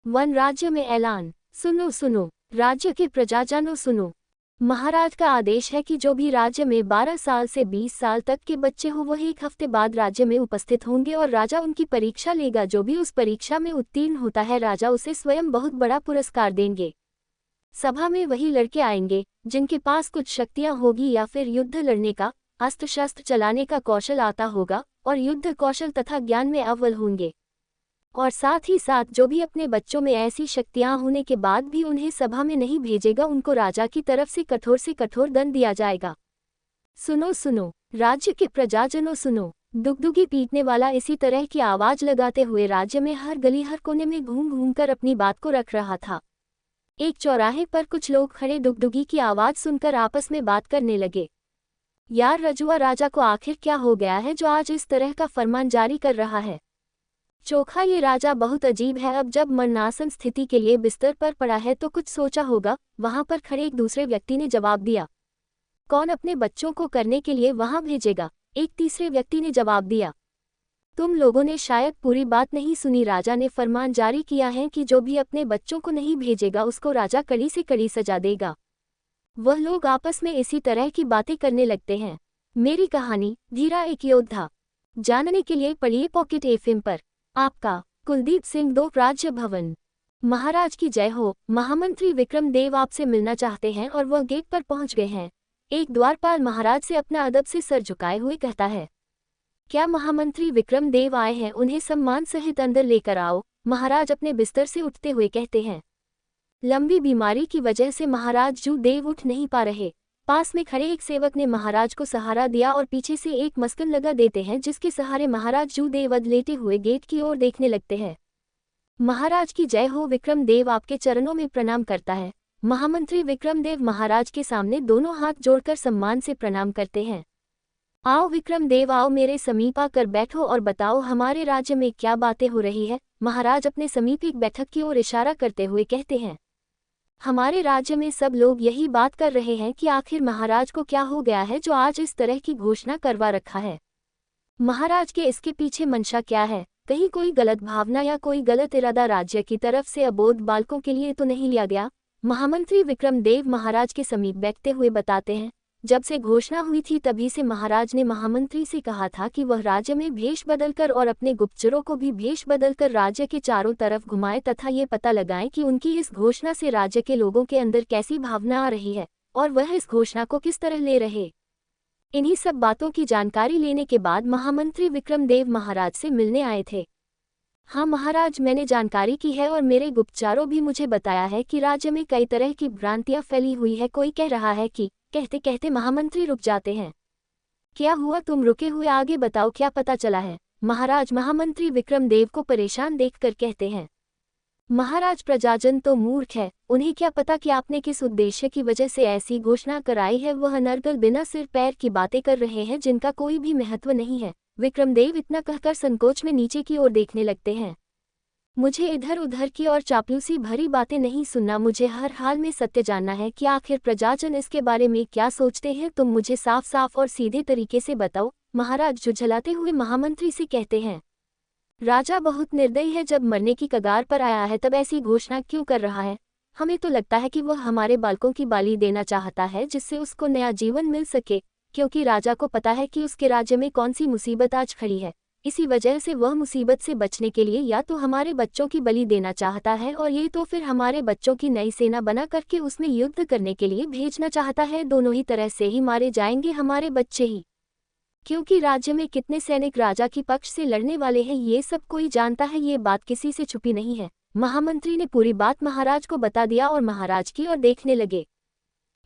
One राज्य में ऐलान। सुनो सुनो राज्य के प्रजाजनों सुनो। महाराज का आदेश है कि जो भी राज्य में 12 साल से 20 साल तक के बच्चे हो वह 1 हफ्ते बाद राज्य में उपस्थित होंगे और राजा उनकी परीक्षा लेगा। जो भी उस परीक्षा में उत्तीर्ण होता है राजा उसे स्वयं बहुत बड़ा पुरस्कार देंगे। सभा में वही लड़के आएंगे जिनके पास कुछ शक्तियां होगी या फिर युद्ध लड़ने का, अस्त्र शस्त्र चलाने का कौशल आता होगा और युद्ध कौशल तथा ज्ञान में अव्वल होंगे। और साथ ही साथ जो भी अपने बच्चों में ऐसी शक्तियां होने के बाद भी उन्हें सभा में नहीं भेजेगा उनको राजा की तरफ से कठोर दंड दिया जाएगा। सुनो सुनो राज्य के प्रजाजनों सुनो। दुगदुगी पीटने वाला इसी तरह की आवाज लगाते हुए राज्य में हर गली हर कोने में घूम घूम कर अपनी बात को रख रहा था। एक चौराहे पर कुछ लोग खड़े दुगदुगी की आवाज सुनकर आपस में बात करने लगे। यार रजुआ राजा को आखिर क्या हो गया है जो आज इस तरह का फरमान जारी कर रहा है। चोखा ये राजा बहुत अजीब है। अब जब मरणासन स्थिति के लिए बिस्तर पर पड़ा है तो कुछ सोचा होगा। वहां पर खड़े एक दूसरे व्यक्ति ने जवाब दिया। कौन अपने बच्चों को करने के लिए वहां भेजेगा? एक तीसरे व्यक्ति ने जवाब दिया। तुम लोगों ने शायद पूरी बात नहीं सुनी। राजा ने फरमान जारी किया है कि जो भी अपने बच्चों को नहीं भेजेगा उसको राजा कड़ी से कड़ी सजा देगा। वह लोग आपस में इसी तरह की बातें करने लगते हैं। मेरी कहानी धीरा एक योद्धा जानने के लिए पढ़िए पॉकेट एफएम पर। आपका कुलदीप सिंह 2 राज्य भवन। महाराज की जय हो। महामंत्री विक्रम देव आपसे मिलना चाहते हैं और वह गेट पर पहुंच गए हैं। एक द्वारपाल महाराज से अपना अदब से सर झुकाए हुए कहता है। क्या महामंत्री विक्रम देव आए हैं? उन्हें सम्मान सहित अंदर लेकर आओ। महाराज अपने बिस्तर से उठते हुए कहते हैं। लंबी बीमारी की वजह से महाराज जू देव उठ नहीं पा रहे। पास में खड़े एक सेवक ने महाराज को सहारा दिया और पीछे से एक मस्कन लगा देते हैं जिसके सहारे महाराज जू देव लेटे हुए गेट की ओर देखने लगते हैं। महाराज की जय हो। विक्रम देव आपके चरणों में प्रणाम करता है। महामंत्री विक्रम देव महाराज के सामने दोनों हाथ जोड़कर सम्मान से प्रणाम करते हैं। आओ विक्रम देव आओ, मेरे समीप आकर बैठो और बताओ हमारे राज्य में क्या बातें हो रही है। महाराज अपने समीप एक बैठक की ओर इशारा करते हुए कहते हैं। हमारे राज्य में सब लोग यही बात कर रहे हैं कि आखिर महाराज को क्या हो गया है जो आज इस तरह की घोषणा करवा रखा है। महाराज के इसके पीछे मंशा क्या है? कहीं कोई गलत भावना या कोई गलत इरादा राज्य की तरफ से अबोध बालकों के लिए तो नहीं लिया गया? महामंत्री विक्रम देव महाराज के समीप बैठते हुए बताते हैं। जब से घोषणा हुई थी तभी से महाराज ने महामंत्री से कहा था कि वह राज्य में भेष बदलकर और अपने गुप्तचरों को भी भेष बदलकर राज्य के चारों तरफ घुमाए तथा ये पता लगाएं कि उनकी इस घोषणा से राज्य के लोगों के अंदर कैसी भावना आ रही है और वह इस घोषणा को किस तरह ले रहे। इन्हीं सब बातों की जानकारी लेने के बाद महामंत्री विक्रम देव महाराज से मिलने आए थे। हाँ महाराज, मैंने जानकारी की है और मेरे गुप्तचरों भी मुझे बताया है कि राज्य में कई तरह की भ्रांतियां फैली हुई है। कोई कह रहा है कि। कहते कहते महामंत्री रुक जाते हैं। क्या हुआ? तुम रुके हुए आगे बताओ, क्या पता चला है? महाराज महामंत्री विक्रम देव को परेशान देखकर कहते हैं। महाराज प्रजाजन तो मूर्ख है, उन्हें क्या पता कि आपने किस उद्देश्य की वजह से ऐसी घोषणा कराई है। वह अनर्गल बिना सिर पैर की बातें कर रहे हैं जिनका कोई भी महत्व नहीं है। विक्रमदेव इतना कहकर संकोच में नीचे की ओर देखने लगते हैं। मुझे इधर उधर की और चापलूसी भरी बातें नहीं सुनना, मुझे हर हाल में सत्य जानना है कि आखिर प्रजाजन इसके बारे में क्या सोचते हैं। तुम मुझे साफ साफ और सीधे तरीके से बताओ। महाराज झुझलाते हुए महामंत्री से कहते हैं। राजा बहुत निर्दयी है, जब मरने की कगार पर आया है तब ऐसी घोषणा क्यों कर रहा है? हमें तो लगता है कि वह हमारे बालकों की बाली देना चाहता है जिससे उसको नया जीवन मिल सके, क्योंकि राजा को पता है कि उसके राज्य में कौन सी मुसीबत आज खड़ी है। इसी वजह से वह मुसीबत से बचने के लिए या तो हमारे बच्चों की बलि देना चाहता है और ये तो फिर हमारे बच्चों की नई सेना बना करके उसमें युद्ध करने के लिए भेजना चाहता है। दोनों ही तरह से ही मारे जाएंगे हमारे बच्चे ही, क्योंकि राज्य में कितने सैनिक राजा की पक्ष से लड़ने वाले हैं ये सब कोई जानता है। ये बात किसी से छुपी नहीं है। महामंत्री ने पूरी बात महाराज को बता दिया और महाराज की ओर देखने लगे।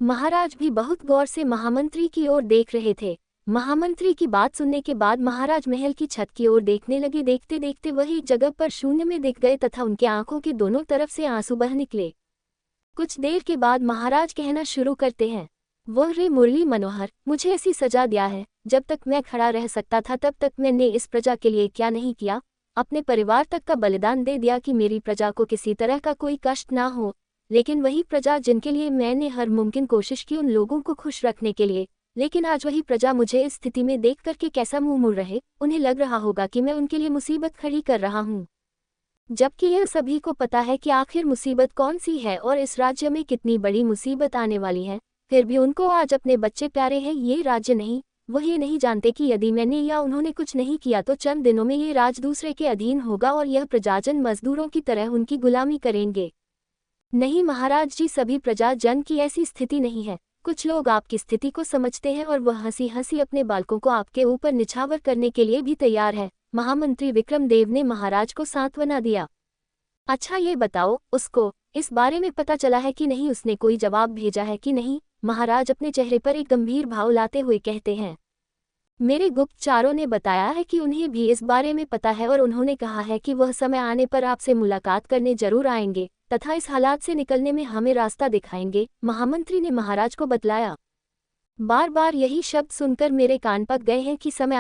महाराज भी बहुत गौर से महामंत्री की ओर देख रहे थे। महामंत्री की बात सुनने के बाद महाराज महल की छत की ओर देखने लगे। देखते देखते वह एक जगह पर शून्य में दिख गए तथा उनके आंखों के दोनों तरफ से आंसू बह निकले। कुछ देर के बाद महाराज कहना शुरू करते हैं। वह रे मुरली मनोहर, मुझे ऐसी सजा दिया है। जब तक मैं खड़ा रह सकता था तब तक मैंने इस प्रजा के लिए क्या नहीं किया। अपने परिवार तक का बलिदान दे दिया कि मेरी प्रजा को किसी तरह का कोई कष्ट ना हो। लेकिन वही प्रजा जिनके लिए मैंने हर मुमकिन कोशिश की उन लोगों को खुश रखने के लिए, लेकिन आज वही प्रजा मुझे इस स्थिति में देख करके कैसा मुंह मोड़ रहे। उन्हें लग रहा होगा कि मैं उनके लिए मुसीबत खड़ी कर रहा हूँ। जबकि यह सभी को पता है कि आखिर मुसीबत कौन सी है और इस राज्य में कितनी बड़ी मुसीबत आने वाली है, फिर भी उनको आज अपने बच्चे प्यारे हैं। ये राज्य नहीं, वह ये नहीं जानते कि यदि मैंने या उन्होंने कुछ नहीं किया तो चंद दिनों में ये राज दूसरे के अधीन होगा और यह प्रजाजन मजदूरों की तरह उनकी गुलामी करेंगे। नहीं महाराज जी, सभी प्रजाजन की ऐसी स्थिति नहीं है। कुछ लोग आपकी स्थिति को समझते हैं और वह हंसी हंसी अपने बालकों को आपके ऊपर निछावर करने के लिए भी तैयार है। महामंत्री विक्रमदेव ने महाराज को सांत्वना दिया। अच्छा ये बताओ, उसको इस बारे में पता चला है कि नहीं? उसने कोई जवाब भेजा है कि नहीं? महाराज अपने चेहरे पर एक गंभीर भाव लाते हुए कहते हैं। मेरे गुप्तचारों ने बताया है कि उन्हें भी इस बारे में पता है और उन्होंने कहा है कि वह समय आने पर आपसे मुलाकात करने जरूर आएंगे तथा इस हालात से निकलने में हमें रास्ता दिखाएंगे, महामंत्री ने महाराज को बतलाया। बार बार यही शब्द सुनकर मेरे कान पक गए हैं कि समय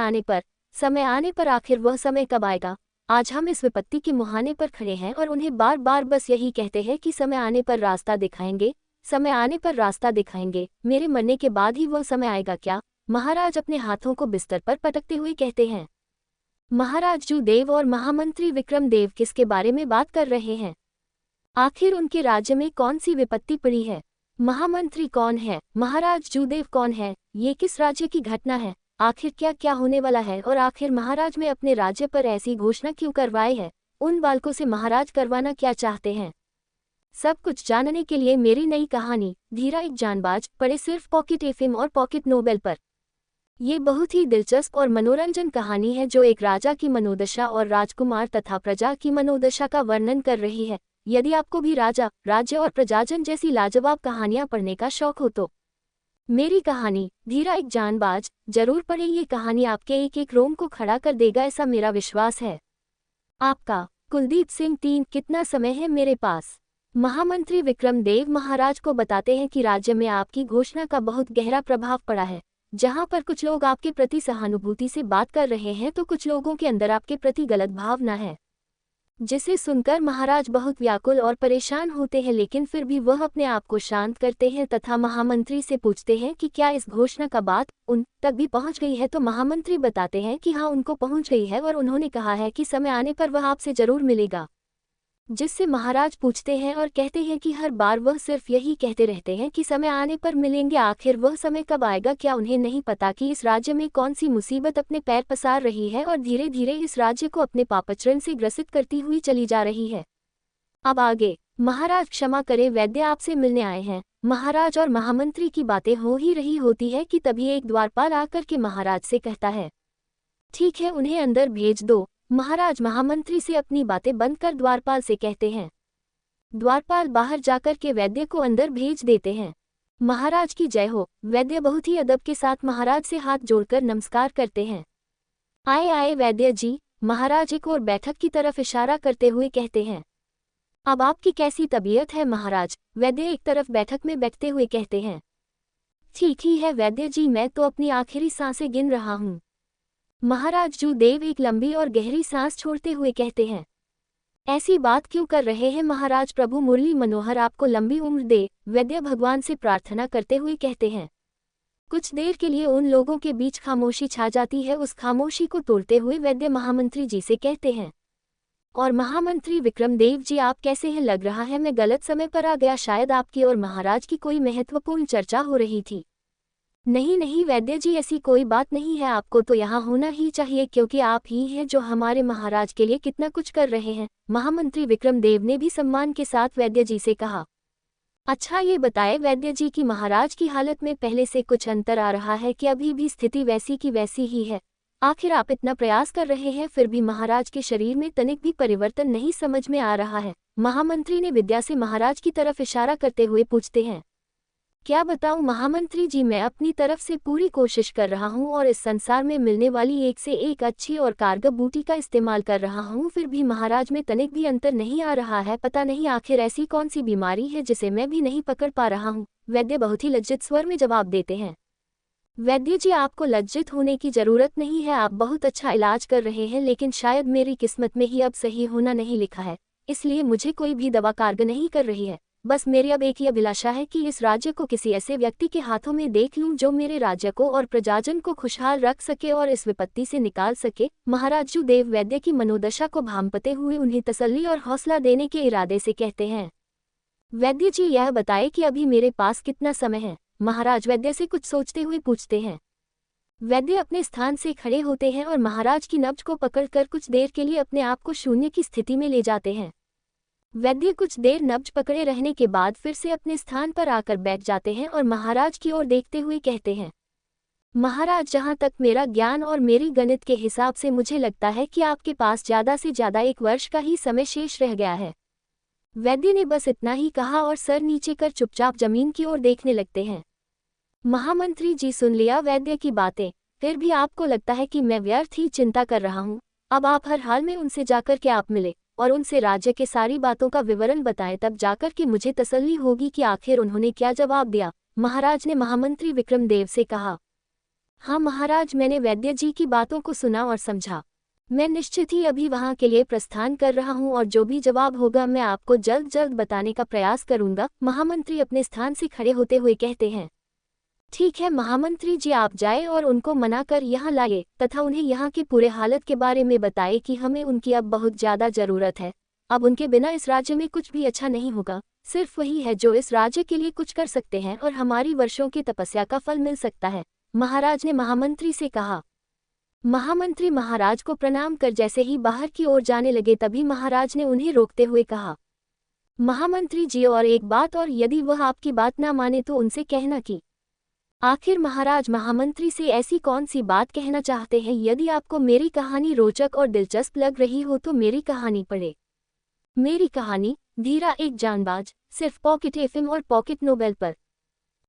आने पर आखिर वह समय कब आएगा? आज हम इस विपत्ति के मुहाने पर खड़े हैं और उन्हें बार बार बस यही कहते हैं कि समय आने पर रास्ता दिखाएंगे, समय आने पर रास्ता दिखाएंगे। मेरे मरने के बाद ही वह समय आएगा क्या? महाराज अपने हाथों को बिस्तर पर पटकते हुए कहते हैं। महाराज जूदेव और महामंत्री विक्रमदेव किसके बारे में बात कर रहे हैं? आखिर उनके राज्य में कौन सी विपत्ति पड़ी है? महामंत्री कौन है? महाराज जूदेव कौन है? ये किस राज्य की घटना है? आखिर क्या क्या होने वाला है? और आखिर महाराज में अपने राज्य पर ऐसी घोषणा क्यों करवाई है? उन बालकों से महाराज करवाना क्या चाहते हैं? सब कुछ जानने के लिए मेरी नई कहानी धीरा एक जानबाज पढ़े सिर्फ पॉकेट एफएम और पॉकेट नोबेल पर। ये बहुत ही दिलचस्प और मनोरंजन कहानी है जो एक राजा की मनोदशा और राजकुमार तथा प्रजा की मनोदशा का वर्णन कर रही है। यदि आपको भी राजा, राज्य और प्रजाजन जैसी लाजवाब कहानियां पढ़ने का शौक हो तो मेरी कहानी धीरा एक जानबाज जरूर पढ़ें। ये कहानी आपके एक एक रोम को खड़ा कर देगा, ऐसा मेरा विश्वास है। आपका कुलदीप सिंह 3। कितना समय है मेरे पास? महामंत्री विक्रमदेव महाराज को बताते हैं कि राज्य में आपकी घोषणा का बहुत गहरा प्रभाव पड़ा है। जहां पर कुछ लोग आपके प्रति सहानुभूति से बात कर रहे हैं तो कुछ लोगों के अंदर आपके प्रति गलत भावना है, जिसे सुनकर महाराज बहुत व्याकुल और परेशान होते हैं। लेकिन फिर भी वह अपने आप को शांत करते हैं तथा महामंत्री से पूछते हैं कि क्या इस घोषणा का बात उन तक भी पहुंच गई है? तो महामंत्री बताते हैं कि हाँ, उनको पहुंच गई है और उन्होंने कहा है कि समय आने पर वह आपसे जरूर मिलेगा। जिससे महाराज पूछते हैं और कहते हैं कि हर बार वह सिर्फ यही कहते रहते हैं कि समय आने पर मिलेंगे, आखिर वह समय कब आएगा? क्या उन्हें नहीं पता कि इस राज्य में कौन सी मुसीबत अपने पैर पसार रही है और धीरे धीरे इस राज्य को अपने पापचरण से ग्रसित करती हुई चली जा रही है? अब आगे। महाराज क्षमा करें, वैद्य आपसे मिलने आए हैं। महाराज और महामंत्री की बातें हो ही रही होती है कि तभी एक द्वारपाल आकर के महाराज से कहता है, ठीक है, उन्हें अंदर भेज दो। महाराज महामंत्री से अपनी बातें बंद कर द्वारपाल से कहते हैं। द्वारपाल बाहर जाकर के वैद्य को अंदर भेज देते हैं। महाराज की जय हो। वैद्य बहुत ही अदब के साथ महाराज से हाथ जोड़कर नमस्कार करते हैं। आए आए वैद्य जी, महाराज एक और बैठक की तरफ इशारा करते हुए कहते हैं। अब आपकी कैसी तबीयत है महाराज? वैद्य एक तरफ बैठक में बैठते हुए कहते हैं। ठीक ही है वैद्य जी, मैं तो अपनी आखिरी सांसें गिन रहा हूँ। महाराज जूदेव एक लंबी और गहरी सांस छोड़ते हुए कहते हैं। ऐसी बात क्यों कर रहे हैं महाराज? प्रभु मुरली मनोहर आपको लंबी उम्र दे, वैद्य भगवान से प्रार्थना करते हुए कहते हैं। कुछ देर के लिए उन लोगों के बीच खामोशी छा जाती है। उस खामोशी को तोड़ते हुए वैद्य महामंत्री जी से कहते हैं, और महामंत्री विक्रमदेव जी आप कैसे हैं? लग रहा है मैं गलत समय पर आ गया, शायद आपकी और महाराज की कोई महत्वपूर्ण चर्चा हो रही थी। नहीं नहीं वैद्य जी, ऐसी कोई बात नहीं है, आपको तो यहाँ होना ही चाहिए क्योंकि आप ही हैं जो हमारे महाराज के लिए कितना कुछ कर रहे हैं। महामंत्री विक्रमदेव ने भी सम्मान के साथ वैद्य जी से कहा। अच्छा ये बताए वैद्य जी कि महाराज की हालत में पहले से कुछ अंतर आ रहा है कि अभी भी स्थिति वैसी की वैसी ही है? आखिर आप इतना प्रयास कर रहे हैं फिर भी महाराज के शरीर में तनिक भी परिवर्तन नहीं समझ में आ रहा है। महामंत्री ने विद्या से महाराज की तरफ इशारा करते हुए पूछते हैं। क्या बताऊं महामंत्री जी, मैं अपनी तरफ से पूरी कोशिश कर रहा हूं और इस संसार में मिलने वाली एक से एक अच्छी और कारगर बूटी का इस्तेमाल कर रहा हूं, फिर भी महाराज में तनिक भी अंतर नहीं आ रहा है। पता नहीं आखिर ऐसी कौन सी बीमारी है जिसे मैं भी नहीं पकड़ पा रहा हूं। वैद्य बहुत ही लज्जित स्वर में जवाब देते हैं। वैद्य जी आपको लज्जित होने की जरूरत नहीं है, आप बहुत अच्छा इलाज कर रहे हैं, लेकिन शायद मेरी किस्मत में ही अब सही होना नहीं लिखा है, इसलिए मुझे कोई भी दवा कारगर नहीं कर रही है। बस मेरी अब एक ही अभिलाषा है कि इस राज्य को किसी ऐसे व्यक्ति के हाथों में देख लूं जो मेरे राज्य को और प्रजाजन को खुशहाल रख सके और इस विपत्ति से निकाल सके। महाराज जूदेव वैद्य की मनोदशा को भांपते हुए उन्हें तसल्ली और हौसला देने के इरादे से कहते हैं, वैद्य जी यह बताए कि अभी मेरे पास कितना समय है। महाराज वैद्य से कुछ सोचते हुए पूछते हैं। वैद्य अपने स्थान से खड़े होते हैं और महाराज की नब्ज को पकड़कर कुछ देर के लिए अपने आप को शून्य की स्थिति में ले जाते हैं। वैद्य कुछ देर नब्ज पकड़े रहने के बाद फिर से अपने स्थान पर आकर बैठ जाते हैं और महाराज की ओर देखते हुए कहते हैं, महाराज जहाँ तक मेरा ज्ञान और मेरी गणित के हिसाब से मुझे लगता है कि आपके पास ज़्यादा से ज़्यादा 1 वर्ष का ही समय शेष रह गया है। वैद्य ने बस इतना ही कहा और सर नीचे कर चुपचाप जमीन की ओर देखने लगते हैं। महामंत्री जी सुन लिया वैद्य की बातें, फिर भी आपको लगता है कि मैं व्यर्थ ही चिंता कर रहा हूँ। अब आप हर हाल में उनसे जाकर के आप मिले और उनसे राज्य के सारी बातों का विवरण बताएं, तब जाकर के मुझे तसल्ली होगी कि आखिर उन्होंने क्या जवाब दिया। महाराज ने महामंत्री विक्रमदेव से कहा। हाँ महाराज, मैंने वैद्य जी की बातों को सुना और समझा। मैं निश्चित ही अभी वहाँ के लिए प्रस्थान कर रहा हूँ और जो भी जवाब होगा मैं आपको जल्द जल्द बताने का प्रयास करूँगा। महामंत्री अपने स्थान से खड़े होते हुए कहते हैं। ठीक है महामंत्री जी, आप जाए और उनको मना कर यहाँ लाए तथा उन्हें यहाँ के पूरे हालत के बारे में बताए कि हमें उनकी अब बहुत ज़्यादा ज़रूरत है। अब उनके बिना इस राज्य में कुछ भी अच्छा नहीं होगा। सिर्फ वही है जो इस राज्य के लिए कुछ कर सकते हैं और हमारी वर्षों की तपस्या का फल मिल सकता है। महाराज ने महामंत्री से कहा। महामंत्री महाराज को प्रणाम कर जैसे ही बाहर की ओर जाने लगे तभी महाराज ने उन्हें रोकते हुए कहा, महामंत्री जी और एक बात और, यदि वह आपकी बात ना माने तो उनसे कहना कि। आखिर महाराज महामंत्री से ऐसी कौन सी बात कहना चाहते हैं? यदि आपको मेरी कहानी रोचक और दिलचस्प लग रही हो तो मेरी कहानी पढ़े। मेरी कहानी धीरा एक जानबाज, सिर्फ पॉकेट एफएम और पॉकेट नोबेल पर।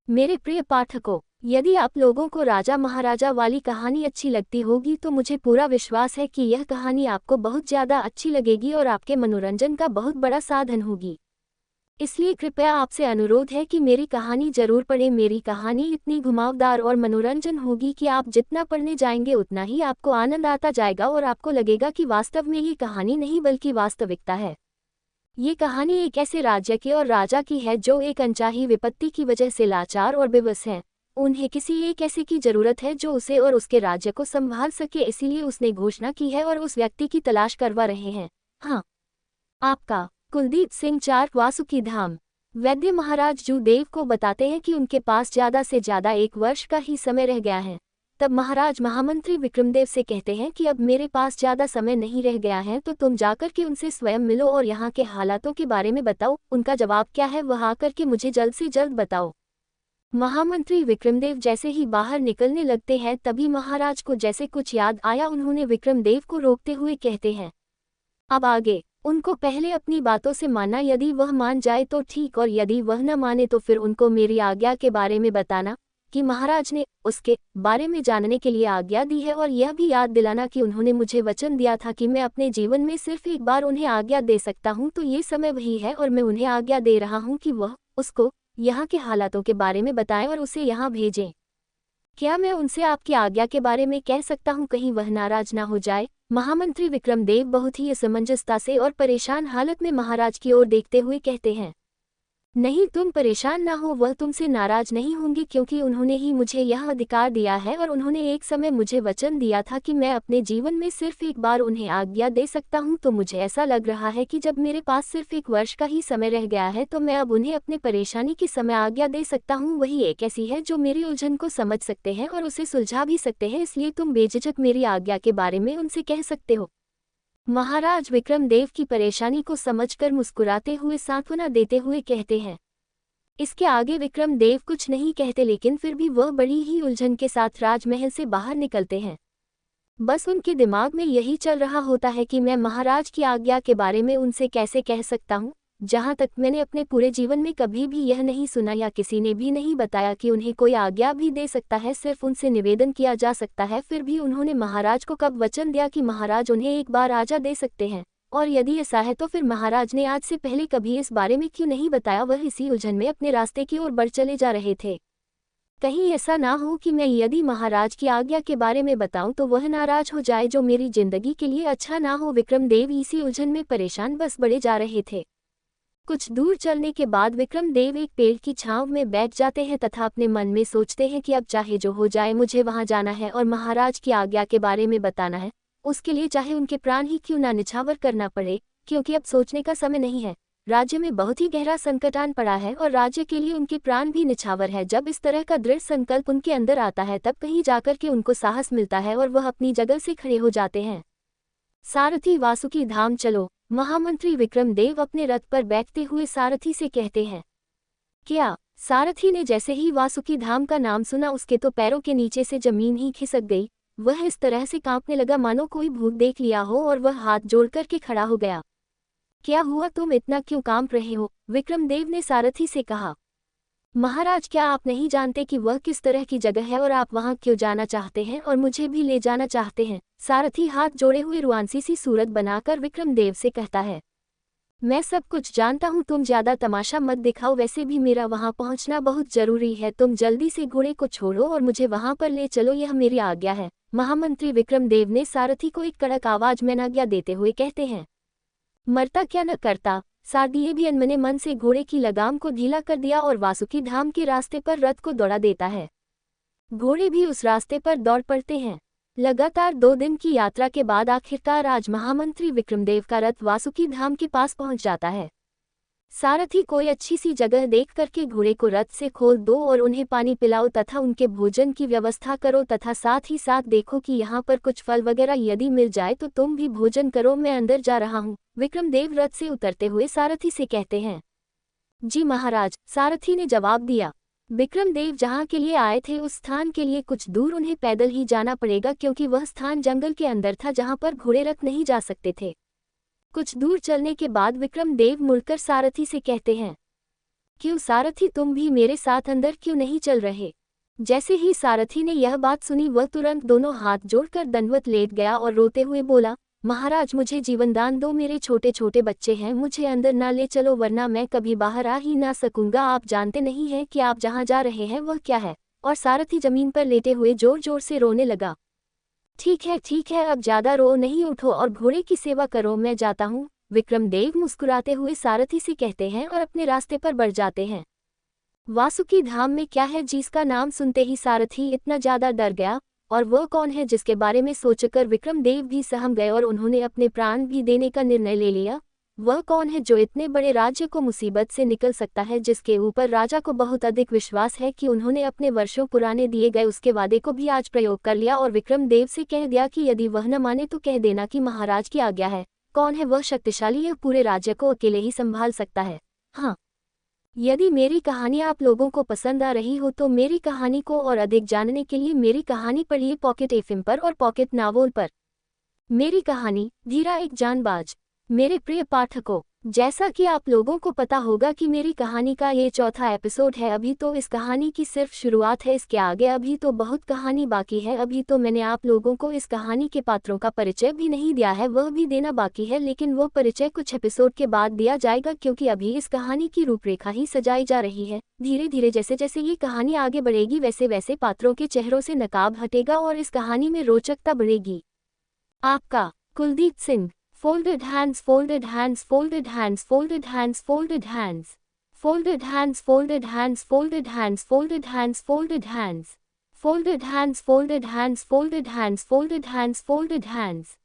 मेरे प्रिय पाठकों, यदि आप लोगों को राजा महाराजा वाली कहानी अच्छी लगती होगी तो मुझे पूरा विश्वास है कि यह कहानी आपको बहुत ज़्यादा अच्छी लगेगी और आपके मनोरंजन का बहुत बड़ा साधन होगी। इसलिए कृपया आपसे अनुरोध है कि मेरी कहानी जरूर पढ़ें। मेरी कहानी इतनी घुमावदार और मनोरंजन होगी कि आप जितना पढ़ने जाएंगे उतना ही आपको आनंद आता जाएगा और आपको लगेगा कि वास्तव में ये कहानी नहीं बल्कि वास्तविकता है। ये कहानी एक ऐसे राज्य की और राजा की है जो एक अनचाही विपत्ति की वजह से लाचार और बेबस हैं। उन्हें किसी एक ऐसे की जरूरत है जो उसे और उसके राज्य को संभाल सके, इसीलिए उसने घोषणा की है और उस व्यक्ति की तलाश करवा रहे हैं। हाँ, आपका कुलदीप सिंह 4 वासुकी धाम। वैद्य महाराज जूदेव को बताते हैं कि उनके पास ज़्यादा से ज़्यादा 1 वर्ष का ही समय रह गया है। तब महाराज महामंत्री विक्रमदेव से कहते हैं कि अब मेरे पास ज़्यादा समय नहीं रह गया है, तो तुम जाकर के उनसे स्वयं मिलो और यहाँ के हालातों के बारे में बताओ। उनका जवाब क्या है वह आकर के मुझे जल्द से जल्द बताओ। महामंत्री विक्रमदेव जैसे ही बाहर निकलने लगते हैं तभी महाराज को जैसे कुछ याद आया। उन्होंने विक्रमदेव को रोकते हुए कहते हैं, अब आगे उनको पहले अपनी बातों से मानना, यदि वह मान जाए तो ठीक और यदि वह न माने तो फिर उनको मेरी आज्ञा के बारे में बताना कि महाराज ने उसके बारे में जानने के लिए आज्ञा दी है, और यह भी याद दिलाना कि उन्होंने मुझे वचन दिया था कि मैं अपने जीवन में सिर्फ एक बार उन्हें आज्ञा दे सकता हूं, तो ये समय वही है और मैं उन्हें आज्ञा दे रहा हूं कि वह उसको यहाँ के हालातों के बारे में बताएं और उसे यहाँ भेजें। क्या मैं उनसे आपकी आज्ञा के बारे में कह सकता हूँ? कहीं वह नाराज ना हो जाए। महामंत्री विक्रमदेव बहुत ही असमंजसता से और परेशान हालत में महाराज की ओर देखते हुए कहते हैं, नहीं तुम परेशान ना हो, वह तुमसे नाराज नहीं होंगे क्योंकि उन्होंने ही मुझे यह अधिकार दिया है और उन्होंने एक समय मुझे वचन दिया था कि मैं अपने जीवन में सिर्फ एक बार उन्हें आज्ञा दे सकता हूं। तो मुझे ऐसा लग रहा है कि जब मेरे पास सिर्फ 1 वर्ष का ही समय रह गया है तो मैं अब उन्हें अपने परेशानी के समय आज्ञा दे सकता हूँ। वही एक ऐसी है जो मेरी उलझन को समझ सकते हैं और उसे सुलझा भी सकते हैं, इसलिए तुम बेझिझक मेरी आज्ञा के बारे में उनसे कह सकते हो। महाराज विक्रमदेव की परेशानी को समझकर मुस्कुराते हुए सांत्वना देते हुए कहते हैं। इसके आगे विक्रमदेव कुछ नहीं कहते, लेकिन फिर भी वह बड़ी ही उलझन के साथ राजमहल से बाहर निकलते हैं। बस उनके दिमाग में यही चल रहा होता है कि मैं महाराज की आज्ञा के बारे में उनसे कैसे कह सकता हूँ। जहाँ तक मैंने अपने पूरे जीवन में कभी भी यह नहीं सुना या किसी ने भी नहीं बताया कि उन्हें कोई आज्ञा भी दे सकता है, सिर्फ उनसे निवेदन किया जा सकता है। फिर भी उन्होंने महाराज को कब वचन दिया कि महाराज उन्हें एक बार आज्ञा दे सकते हैं, और यदि ऐसा है तो फिर महाराज ने आज से पहले कभी इस बारे में क्यों नहीं बताया? वह इसी उलझन में अपने रास्ते की ओर बढ़ चले जा रहे थे। कहीं ऐसा ना हो कि मैं यदि महाराज की आज्ञा के बारे में बताऊं तो वह नाराज हो जाए, जो मेरी जिंदगी के लिए अच्छा ना हो। विक्रमदेव इसी उलझन में परेशान बस बढ़े जा रहे थे। कुछ दूर चलने के बाद विक्रमदेव एक पेड़ की छांव में बैठ जाते हैं तथा अपने मन में सोचते हैं कि अब चाहे जो हो जाए मुझे वहां जाना है और महाराज की आज्ञा के बारे में बताना है, उसके लिए चाहे उनके प्राण ही क्यों ना निछावर करना पड़े, क्योंकि अब सोचने का समय नहीं है। राज्य में बहुत ही गहरा संकट आन पड़ा है और राज्य के लिए उनके प्राण भी निछावर है। जब इस तरह का दृढ़ संकल्प उनके अंदर आता है तब कहीं जाकर के उनको साहस मिलता है और वह अपनी जगह से खड़े हो जाते हैं। सारथी वासुकी धाम चलो। महामंत्री विक्रमदेव अपने रथ पर बैठते हुए सारथी से कहते हैं। क्या? सारथी ने जैसे ही वासुकी धाम का नाम सुना उसके तो पैरों के नीचे से जमीन ही खिसक गई। वह इस तरह से कांपने लगा मानो कोई भूत देख लिया हो और वह हाथ जोड़कर के खड़ा हो गया। क्या हुआ, तुम इतना क्यों कांप रहे हो? विक्रमदेव ने सारथी से कहा। महाराज, क्या आप नहीं जानते कि वह किस तरह की जगह है और आप वहां क्यों जाना चाहते हैं और मुझे भी ले जाना चाहते हैं? सारथी हाथ जोड़े हुए रुआंसी सी सूरत बनाकर विक्रमदेव से कहता है। मैं सब कुछ जानता हूँ, तुम ज्यादा तमाशा मत दिखाओ, वैसे भी मेरा वहां पहुंचना बहुत जरूरी है। तुम जल्दी से घोड़े को छोड़ो और मुझे वहां पर ले चलो, यह मेरी आज्ञा है। महामंत्री विक्रमदेव ने सारथी को एक कड़क आवाज में आज्ञा देते हुए कहते हैं। मरता क्या न करता। सारथी भी अनमने मन से घोड़े की लगाम को ढीला कर दिया और वासुकी धाम के रास्ते पर रथ को दौड़ा देता है। घोड़े भी उस रास्ते पर दौड़ पड़ते हैं। लगातार 2 दिन की यात्रा के बाद आखिरकार आज महामंत्री विक्रमदेव का रथ वासुकी धाम के पास पहुंच जाता है। सारथी कोई अच्छी सी जगह देख करके घोड़े को रथ से खोल दो और उन्हें पानी पिलाओ तथा उनके भोजन की व्यवस्था करो तथा साथ ही साथ देखो कि यहाँ पर कुछ फल वगैरह यदि मिल जाए तो तुम भी भोजन करो, मैं अंदर जा रहा हूँ। विक्रमदेव रथ से उतरते हुए सारथी से कहते हैं। जी महाराज, सारथी ने जवाब दिया। विक्रमदेव जहाँ के लिए आए थे उस स्थान के लिए कुछ दूर उन्हें पैदल ही जाना पड़ेगा क्योंकि वह स्थान जंगल के अंदर था जहाँ पर घोड़े रथ नहीं जा सकते थे। कुछ दूर चलने के बाद विक्रमदेव मुड़कर सारथी से कहते हैं। क्यों सारथी, तुम भी मेरे साथ अंदर क्यों नहीं चल रहे? जैसे ही सारथी ने यह बात सुनी वह तुरंत दोनों हाथ जोड़कर दंडवत लेट गया और रोते हुए बोला, महाराज मुझे जीवनदान दो, मेरे छोटे छोटे बच्चे हैं, मुझे अंदर ना ले चलो वरना मैं कभी बाहर आ ही ना सकूंगा। आप जानते नहीं हैं कि आप जहाँ जा रहे हैं वह क्या है। और सारथी जमीन पर लेटे हुए जोर जोर से रोने लगा। ठीक है, अब ज्यादा रो नहीं, उठो और घोड़े की सेवा करो, मैं जाता हूँ। विक्रमदेव मुस्कुराते हुए सारथी से कहते हैं और अपने रास्ते पर बढ़ जाते हैं। वासुकी धाम में क्या है जिसका नाम सुनते ही सारथी इतना ज्यादा डर गया, और वह कौन है जिसके बारे में सोचकर विक्रमदेव भी सहम गए और उन्होंने अपने प्राण भी देने का निर्णय ले लिया। वह कौन है जो इतने बड़े राज्य को मुसीबत से निकल सकता है, जिसके ऊपर राजा को बहुत अधिक विश्वास है कि उन्होंने अपने वर्षों पुराने दिए गए उसके वादे को भी आज प्रयोग कर लिया और विक्रमदेव से कह दिया कि यदि वह न माने तो कह देना कि महाराज की आज्ञा है। कौन है वह शक्तिशाली, यह पूरे राज्य को अकेले ही संभाल सकता है। हाँ, यदि मेरी कहानी आप लोगों को पसंद आ रही हो तो मेरी कहानी को और अधिक जानने के लिए मेरी कहानी पढ़िए पॉकेट एफएम पर और पॉकेट नावल पर। मेरी कहानी धीरा एक जानबाज। मेरे प्रिय पाठकों, जैसा कि आप लोगों को पता होगा कि मेरी कहानी का ये 4था एपिसोड है। अभी तो इस कहानी की सिर्फ शुरुआत है, इसके आगे अभी तो बहुत कहानी बाकी है। अभी तो मैंने आप लोगों को इस कहानी के पात्रों का परिचय भी नहीं दिया है, वह भी देना बाकी है, लेकिन वो परिचय कुछ एपिसोड के बाद दिया जाएगा क्योंकि अभी इस कहानी की रूपरेखा ही सजाई जा रही है। धीरे धीरे जैसे जैसे ये कहानी आगे बढ़ेगी वैसे वैसे पात्रों के चेहरों से नकाब हटेगा और इस कहानी में रोचकता बढ़ेगी। आपका Kuldeep Singh. Folded hands, folded hands, folded hands, folded hands, folded hands, folded hands, folded hands, folded hands, folded hands, folded hands, folded hands, folded hands, folded hands, folded hands, folded hands.